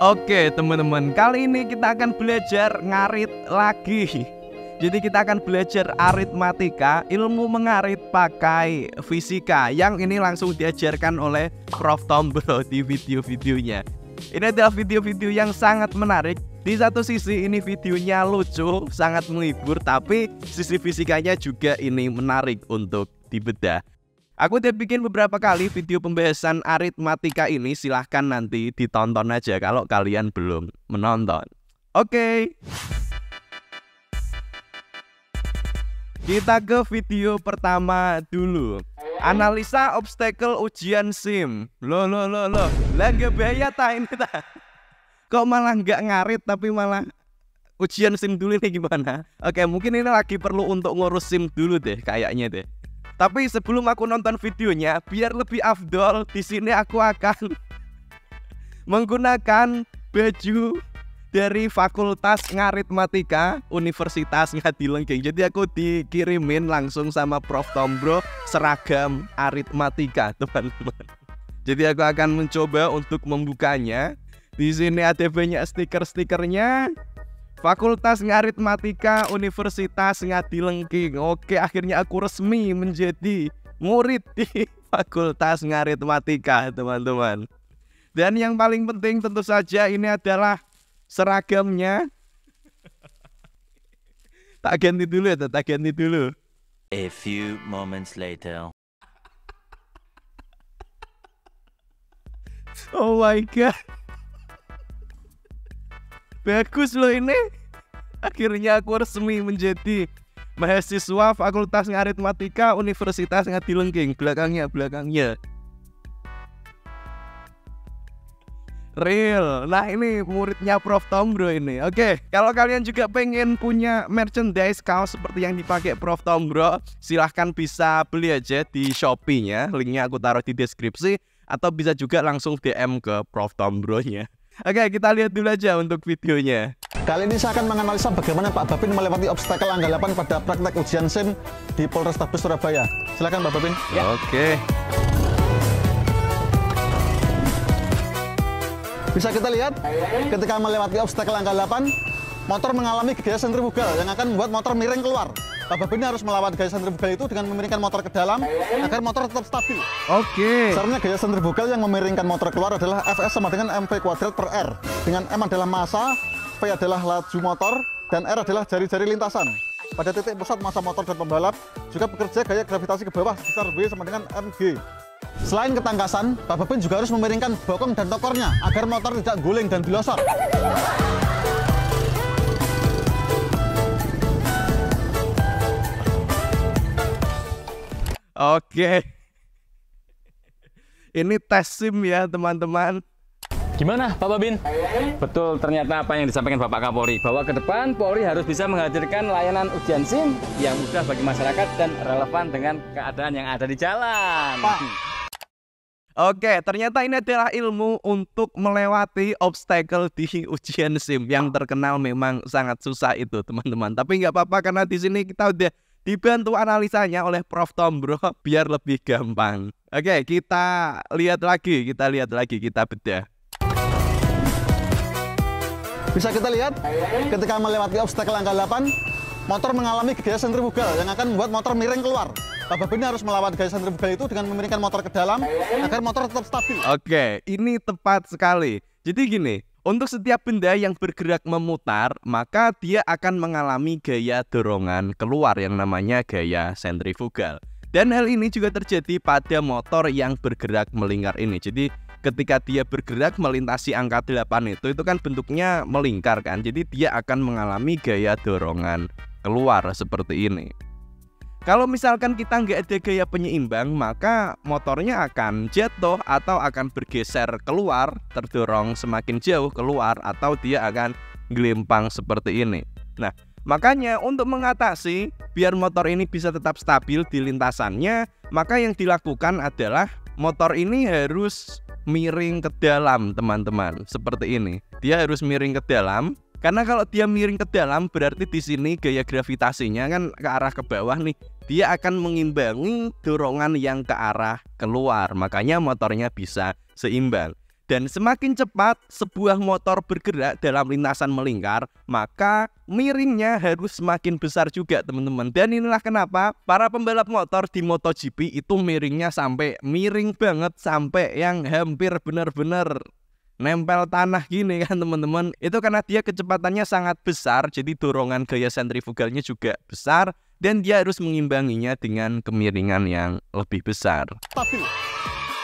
Oke teman-teman, kali ini kita akan belajar ngarit lagi. Jadi kita akan belajar aritmatika, ilmu mengarit pakai fisika. Yang ini langsung diajarkan oleh Prof. Tombro di video-videonya. Ini adalah video-video yang sangat menarik. Di satu sisi ini videonya lucu, sangat menghibur, tapi sisi fisikanya juga ini menarik untuk dibedah. Aku udah bikin beberapa kali video pembahasan aritmatika ini, silahkan nanti ditonton aja kalau kalian belum menonton. Oke. Kita ke video pertama dulu. Analisa obstacle ujian SIM. Loh. Lah gak bahaya ta ini ta? Kok malah nggak ngarit tapi malah ujian SIM dulu nih gimana? Oke, mungkin ini lagi perlu untuk ngurus SIM dulu deh kayaknya deh. Tapi sebelum aku nonton videonya, biar lebih afdol, di sini aku akan menggunakan baju dari Fakultas Ngaritmatika Universitas Ngadilengging. Jadi aku dikirimin langsung sama Prof. Tombro seragam aritmatika, teman-teman. Jadi aku akan mencoba untuk membukanya. Di sini ada banyak stiker-stikernya. Fakultas Ngaritmatika Universitas Ngadilengging. Oke, akhirnya aku resmi menjadi murid di Fakultas Ngaritmatika, teman-teman. Dan yang paling penting tentu saja ini adalah seragamnya. Tak ganti dulu ya, tak ganti dulu. A few moments later. Oh my god. Bagus loh ini. Akhirnya aku resmi menjadi mahasiswa Fakultas Ngaritmatika Universitas Ngadilengging. Belakangnya. Real. Nah ini muridnya Prof. Tombro ini. Oke, kalau kalian juga pengen punya merchandise kaos seperti yang dipakai Prof. Tombro, silahkan bisa beli aja di Shopee-nya. Linknya aku taruh di deskripsi. Atau bisa juga langsung DM ke Prof. Tombro-nya. Oke, kita lihat dulu aja untuk videonya. Kali ini saya akan menganalisa bagaimana Pak Babin melewati obstacle anggalapan pada praktek ujian SIM di Polrestabes Surabaya. Silakan Pak Babin. Ya. Oke. Bisa kita lihat ketika melewati obstacle angka 8, motor mengalami gaya sentrifugal yang akan membuat motor miring keluar. Pak Babin harus melawan gaya sentrifugal itu dengan memiringkan motor ke dalam agar motor tetap stabil. Oke. Caranya gaya sentrifugal yang memiringkan motor keluar adalah Fs sama dengan mv kuadrat per R. Dengan M adalah massa, V adalah laju motor, dan R adalah jari-jari lintasan. Pada titik pusat massa motor dan pembalap juga bekerja gaya gravitasi ke bawah sebesar V sama dengan mg. Selain ketangkasan, Pak Babin juga harus memiringkan bokong dan tokornya agar motor tidak guling dan dilosor. Oke. Ini tes SIM ya teman-teman. Gimana Pak Babin? Betul ternyata apa yang disampaikan Bapak Kapolri, bahwa ke depan Polri harus bisa menghadirkan layanan ujian SIM yang mudah bagi masyarakat dan relevan dengan keadaan yang ada di jalan. Pak. Oke, ternyata ini adalah ilmu untuk melewati obstacle di ujian SIM yang terkenal memang sangat susah itu teman-teman. Tapi nggak apa-apa karena di sini kita udah dibantu analisanya oleh Prof. Tombro biar lebih gampang. Oke, kita lihat lagi, kita bedah. Bisa kita lihat ketika melewati obstacle angka 8, motor mengalami gaya sentrifugal yang akan membuat motor miring keluar. Pak Babin harus melawan gaya sentrifugal itu dengan memiringkan motor ke dalam agar motor tetap stabil. Oke, ini tepat sekali. Jadi gini, untuk setiap benda yang bergerak memutar, maka dia akan mengalami gaya dorongan keluar yang namanya gaya sentrifugal. Dan hal ini juga terjadi pada motor yang bergerak melingkar ini. Jadi ketika dia bergerak melintasi angka 8 itu kan bentuknya melingkar kan. Jadi dia akan mengalami gaya dorongan keluar seperti ini. Kalau misalkan kita nggak ada gaya penyeimbang, maka motornya akan jatuh atau akan bergeser keluar, terdorong semakin jauh keluar, atau dia akan gelimpang seperti ini. Nah, makanya untuk mengatasi biar motor ini bisa tetap stabil di lintasannya, maka yang dilakukan adalah motor ini harus miring ke dalam, teman-teman. Seperti ini. Dia harus miring ke dalam. Karena kalau dia miring ke dalam berarti di sini gaya gravitasinya kan ke arah ke bawah nih. Dia akan mengimbangi dorongan yang ke arah keluar. Makanya motornya bisa seimbang. Dan semakin cepat sebuah motor bergerak dalam lintasan melingkar, maka miringnya harus semakin besar juga teman-teman. Dan inilah kenapa para pembalap motor di MotoGP itu miringnya sampai miring banget, sampai yang hampir benar-benar nempel tanah gini kan teman-teman. Itu karena dia kecepatannya sangat besar, jadi dorongan gaya sentrifugalnya juga besar, dan dia harus mengimbanginya dengan kemiringan yang lebih besar. Stabil.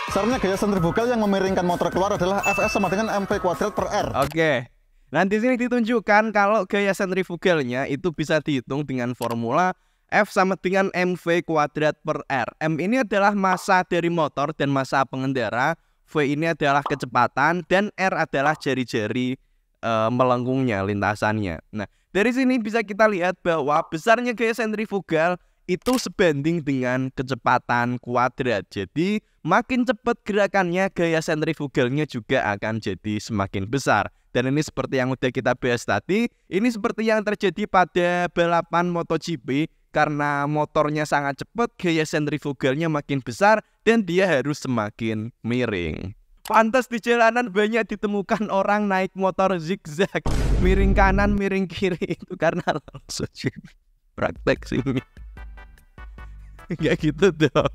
Sebenarnya gaya sentrifugal yang memiringkan motor keluar adalah Fs sama dengan mv kuadrat per R. Oke. Nah, di sini ditunjukkan kalau gaya sentrifugalnya itu bisa dihitung dengan formula F sama dengan mv kuadrat per R. M ini adalah massa dari motor dan massa pengendara, V ini adalah kecepatan, dan R adalah jari-jari melengkungnya, lintasannya. Nah, dari sini bisa kita lihat bahwa besarnya gaya sentrifugal itu sebanding dengan kecepatan kuadrat. Jadi makin cepat gerakannya, gaya sentrifugalnya juga akan jadi semakin besar. Dan ini seperti yang udah kita bahas tadi, ini seperti yang terjadi pada balapan MotoGP. Karena motornya sangat cepat, gaya sentrifugalnya makin besar, dan dia harus semakin miring. Pantas di jalanan banyak ditemukan orang naik motor zigzag, miring kanan, miring kiri, itu karena langsung praktek sini. Enggak gitu dong.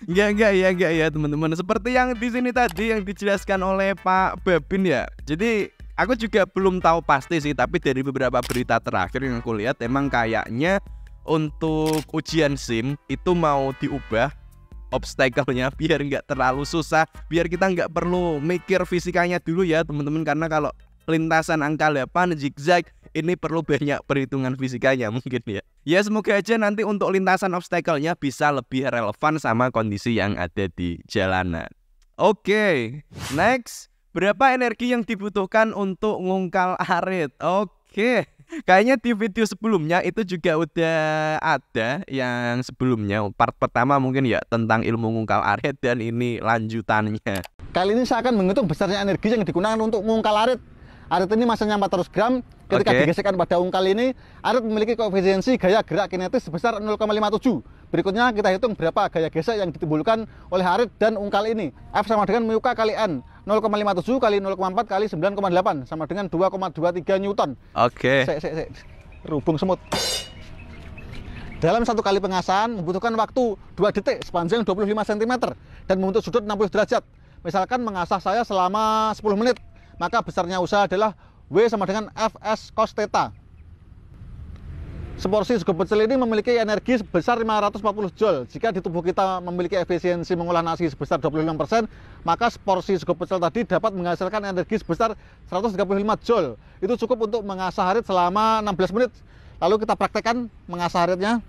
Enggak ya teman-teman. Seperti yang di sini tadi yang dijelaskan oleh Pak Babin ya. Jadi aku juga belum tahu pasti sih, tapi dari beberapa berita terakhir yang aku lihat emang kayaknya untuk ujian SIM itu mau diubah obstacle-nya biar nggak terlalu susah, biar kita nggak perlu mikir fisikanya dulu ya teman-teman, karena kalau lintasan angka 8 zigzag ini perlu banyak perhitungan fisikanya mungkin ya. Ya semoga aja nanti untuk lintasan obstacle-nya bisa lebih relevan sama kondisi yang ada di jalanan. Oke, next. Berapa energi yang dibutuhkan untuk ngungkal arit? Oke, kayaknya di video sebelumnya itu juga udah ada yang sebelumnya. Part pertama mungkin ya tentang ilmu ngungkal arit, dan ini lanjutannya. Kali ini saya akan menghitung besarnya energi yang digunakan untuk mengungkal arit. Arit ini masanya 400 gram. Ketika digesekkan pada ungkal ini, arit memiliki koefisiensi gaya gerak kinetis sebesar 0,57. Berikutnya kita hitung berapa gaya gesek yang ditimbulkan oleh arit dan ungkal ini. F sama dengan mu K kali N. 0,57 kali 0,4 kali 9,8 sama dengan 2,23 Newton. Oke. Rubung semut. Dalam satu kali pengasahan membutuhkan waktu 2 detik sepanjang 25 cm dan membentuk sudut 60 derajat. Misalkan mengasah saya selama 10 menit, maka besarnya usaha adalah W sama dengan Fs cos theta. Seporsi sego pecel ini memiliki energi sebesar 540 Joule. Jika di tubuh kita memiliki efisiensi mengolah nasi sebesar 25%, maka seporsi sego pecel tadi dapat menghasilkan energi sebesar 135 Joule. Itu cukup untuk mengasah arit selama 16 menit. Lalu kita praktekkan mengasah aritnya.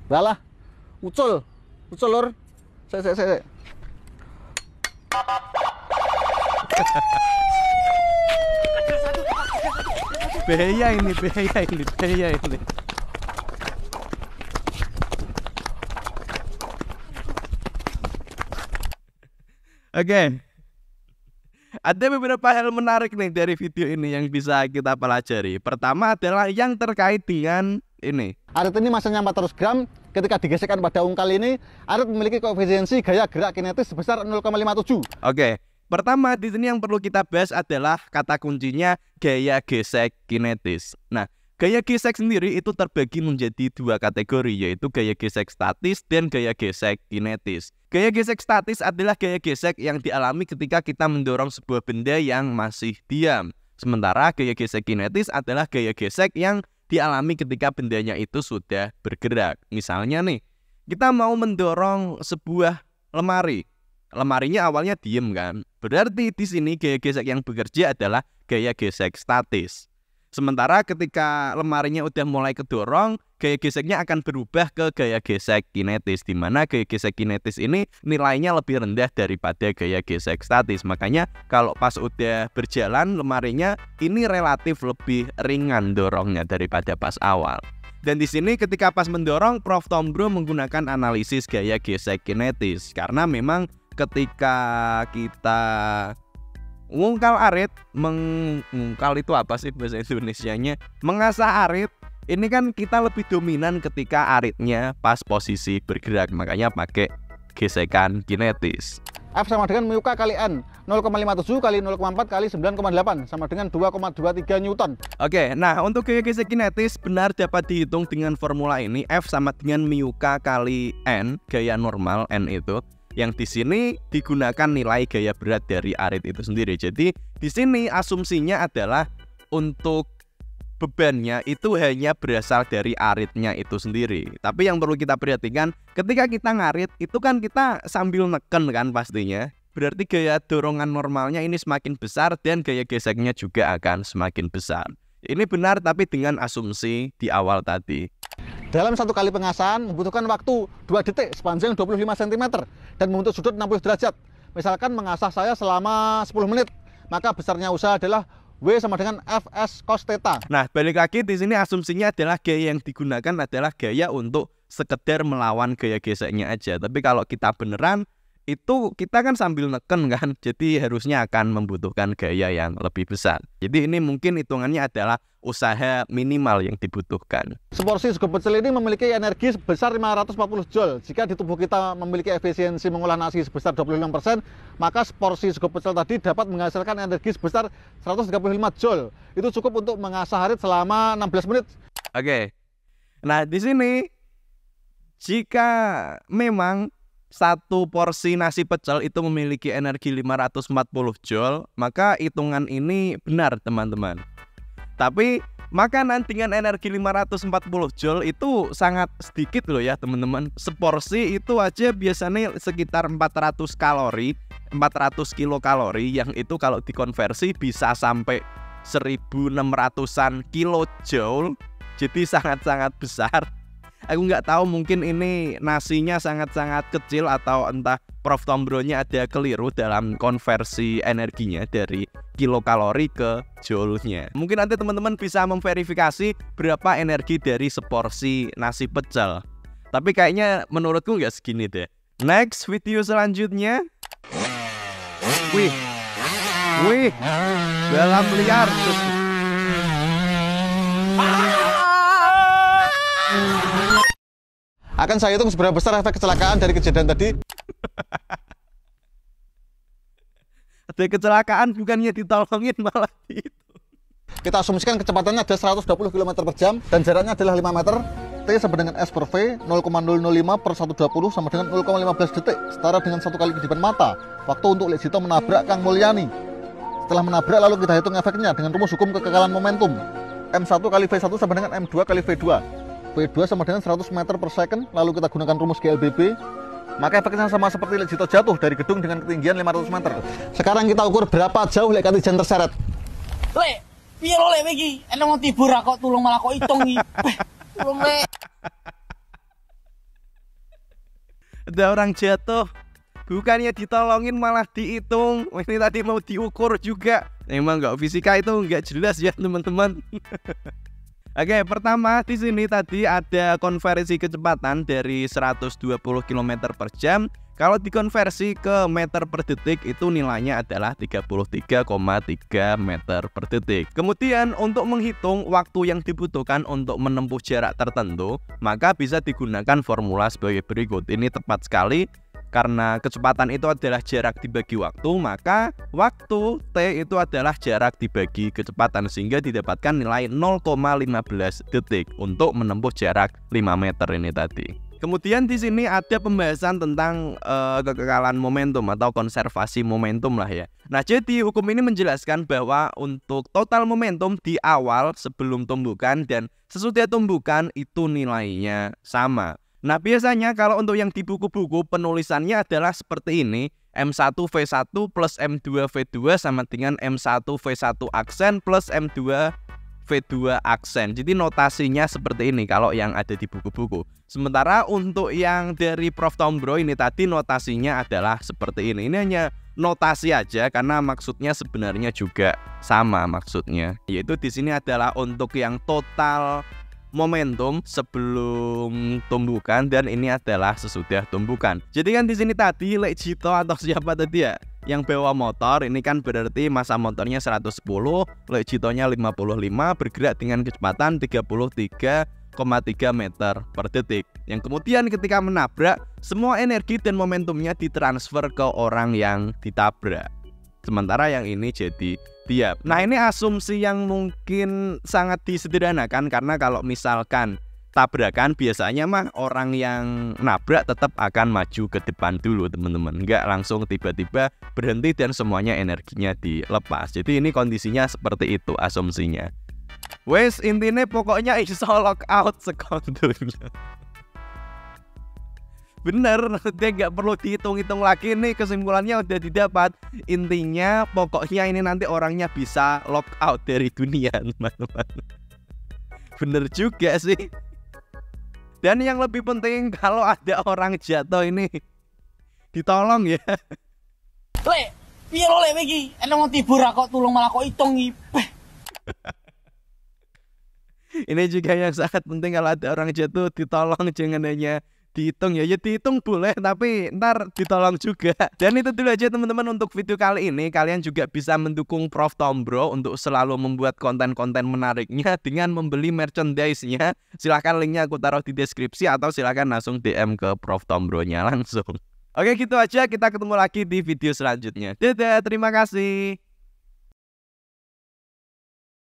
Balah, ucul lur. Bahaya ini. Oke. Ada beberapa hal menarik nih dari video ini yang bisa kita pelajari. Pertama adalah yang terkait dengan ini. Arit ini masanya 400 gram. Ketika digesekkan pada ungkal ini, arit memiliki koefisiensi gaya gerak kinetis sebesar 0,57. Oke. Pertama di sini yang perlu kita bahas adalah kata kuncinya gaya gesek kinetis. Nah, gaya gesek sendiri itu terbagi menjadi 2 kategori, yaitu gaya gesek statis dan gaya gesek kinetis. Gaya gesek statis adalah gaya gesek yang dialami ketika kita mendorong sebuah benda yang masih diam. Sementara gaya gesek kinetis adalah gaya gesek yang dialami ketika bendanya itu sudah bergerak. Misalnya nih, kita mau mendorong sebuah lemari. Lemarinya awalnya diem kan. Berarti di sini gaya gesek yang bekerja adalah gaya gesek statis. Sementara ketika lemarinya udah mulai kedorong, gaya geseknya akan berubah ke gaya gesek kinetis, di mana gaya gesek kinetis ini nilainya lebih rendah daripada gaya gesek statis. Makanya kalau pas udah berjalan lemarinya ini relatif lebih ringan dorongnya daripada pas awal. Dan di sini ketika pas mendorong, Prof. Tom Bro menggunakan analisis gaya gesek kinetis karena memang ketika kita ngungkal arit, mengungkal itu apa sih bahasa Indonesianya? Mengasah arit, ini kan kita lebih dominan ketika aritnya pas posisi bergerak, makanya pakai gesekan kinetis. F sama dengan mu K kali N, 0,57 kali 0,4 kali 9,8 sama dengan 2,23 Newton. Oke, nah untuk gaya gesek kinetis benar dapat dihitung dengan formula ini. F sama dengan mu K kali N, gaya normal N itu. Yang di sini digunakan nilai gaya berat dari arit itu sendiri. Jadi di sini asumsinya adalah untuk bebannya itu hanya berasal dari aritnya itu sendiri. Tapi yang perlu kita perhatikan, ketika kita ngarit itu kan kita sambil neken kan pastinya. Berarti gaya dorongan normalnya ini semakin besar dan gaya geseknya juga akan semakin besar. Ini benar tapi dengan asumsi di awal tadi. Dalam satu kali pengasahan membutuhkan waktu 2 detik sepanjang 25 cm dan membentuk sudut 60 derajat. Misalkan mengasah saya selama 10 menit, maka besarnya usaha adalah W sama dengan Fs cos theta. Nah, balik lagi di sini asumsinya adalah gaya yang digunakan adalah gaya untuk sekedar melawan gaya geseknya aja. Tapi kalau kita beneran itu kita kan sambil neken kan, jadi harusnya akan membutuhkan gaya yang lebih besar. Jadi ini mungkin hitungannya adalah usaha minimal yang dibutuhkan. Seporsi sego pecel ini memiliki energi sebesar 540 Joule. Jika di tubuh kita memiliki efisiensi mengolah nasi sebesar 25%, maka seporsi sego pecel tadi dapat menghasilkan energi sebesar 135 Joule. Itu cukup untuk mengasah arit selama 16 menit. Oke. Nah, di sini jika memang satu porsi nasi pecel itu memiliki energi 540 Joule, maka hitungan ini benar teman-teman. Tapi makanan dengan energi 540 Joule itu sangat sedikit loh ya teman-teman. Seporsi itu aja biasanya sekitar 400 kalori, 400 kilokalori, yang itu kalau dikonversi bisa sampai 1600-an kilojoule. Jadi sangat-sangat besar. Aku nggak tahu, mungkin ini nasinya sangat-sangat kecil atau entah Prof Tombronya ada keliru dalam konversi energinya dari kilokalori ke joule-nya. Mungkin nanti teman-teman bisa memverifikasi berapa energi dari seporsi nasi pecel. Tapi kayaknya menurutku nggak segini deh. Next video selanjutnya. Wih, dalam liar. Akan saya hitung seberapa besar efek kecelakaan dari kejadian tadi. Ada kecelakaan bukannya ditolongin malah itu. Kita asumsikan kecepatannya ada 120 km per jam dan jaraknya adalah 5 meter. T sama dengan S per V 0,005 per 120 sama dengan 0,15 detik, setara dengan 1 kali kedipan mata. Waktu untuk Lejito menabrak Kang Mulyani. Setelah menabrak lalu kita hitung efeknya dengan rumus hukum kekekalan momentum. M1 kali V1 sama dengan M2 kali V2. V2 sama dengan 100 meter per second, lalu kita gunakan rumus GLBB, maka efeknya sama seperti Lejito jatuh dari gedung dengan ketinggian 500 meter. Sekarang kita ukur berapa jauh Lek Katijan terseret. Lek, piye lo Lek iki? Enak mau tibur kok tulung malah kok hitung iki. Tulung Lek. Ada orang jatuh, bukannya ditolongin malah dihitung. Ini tadi mau diukur juga. Emang nggak fisika itu nggak jelas ya teman-teman. Oke, pertama di sini tadi ada konversi kecepatan dari 120 km per jam. Kalau dikonversi ke meter per detik itu nilainya adalah 33,3 meter per detik. Kemudian untuk menghitung waktu yang dibutuhkan untuk menempuh jarak tertentu, maka bisa digunakan formula sebagai berikut. Ini tepat sekali. Karena kecepatan itu adalah jarak dibagi waktu, maka waktu T itu adalah jarak dibagi kecepatan, sehingga didapatkan nilai 0,15 detik untuk menempuh jarak 5 meter ini tadi. Kemudian di sini ada pembahasan tentang kekekalan momentum atau konservasi momentum lah ya. Nah, jadi hukum ini menjelaskan bahwa untuk total momentum di awal sebelum tumbukan dan sesudah tumbukan itu nilainya sama. Nah, biasanya kalau untuk yang di buku-buku penulisannya adalah seperti ini. M1V1 plus M2V2 sama dengan M1V1 aksen plus M2V2 aksen. Jadi notasinya seperti ini kalau yang ada di buku-buku. Sementara untuk yang dari Prof Tombro ini tadi notasinya adalah seperti ini. Ini hanya notasi aja karena maksudnya sebenarnya juga sama maksudnya. Yaitu di sini adalah untuk yang total momentum sebelum tumbukan dan ini adalah sesudah tumbukan. Jadi kan di sini tadi Lejito atau siapa tadi ya yang bawa motor, ini kan berarti massa motornya 110, Lejitonya 55, bergerak dengan kecepatan 33,3 4,3 meter per detik. Yang kemudian ketika menabrak, semua energi dan momentumnya ditransfer ke orang yang ditabrak. Sementara yang ini jadi diam. Nah, ini asumsi yang mungkin sangat disederhanakan, karena kalau misalkan tabrakan biasanya mah orang yang nabrak tetap akan maju ke depan dulu teman-teman, nggak langsung tiba-tiba berhenti dan semuanya energinya dilepas. Jadi ini kondisinya seperti itu asumsinya. Wes intinya pokoknya iso lockout sekondonya. Bener, dia nggak perlu dihitung-hitung lagi nih, kesimpulannya udah didapat. Intinya pokoknya ini nanti orangnya bisa lockout dari dunia teman-teman. Bener juga sih. Dan yang lebih penting, kalau ada orang jatuh ini ditolong ya. Lek, piye lo lek iki? Enek wong tibur kok tulung malah kok itung iki. Ini juga yang sangat penting, kalau ada orang jatuh ditolong, jangan hanya dihitung ya. Ya dihitung boleh, tapi ntar ditolong juga. Dan itu dulu aja teman-teman untuk video kali ini. Kalian juga bisa mendukung Prof Tombro untuk selalu membuat konten-konten menariknya dengan membeli merchandise-nya. Silahkan linknya aku taruh di deskripsi, atau silahkan langsung DM ke Prof Tombro-nya langsung. Oke, gitu aja, kita ketemu lagi di video selanjutnya. Dadah, terima kasih.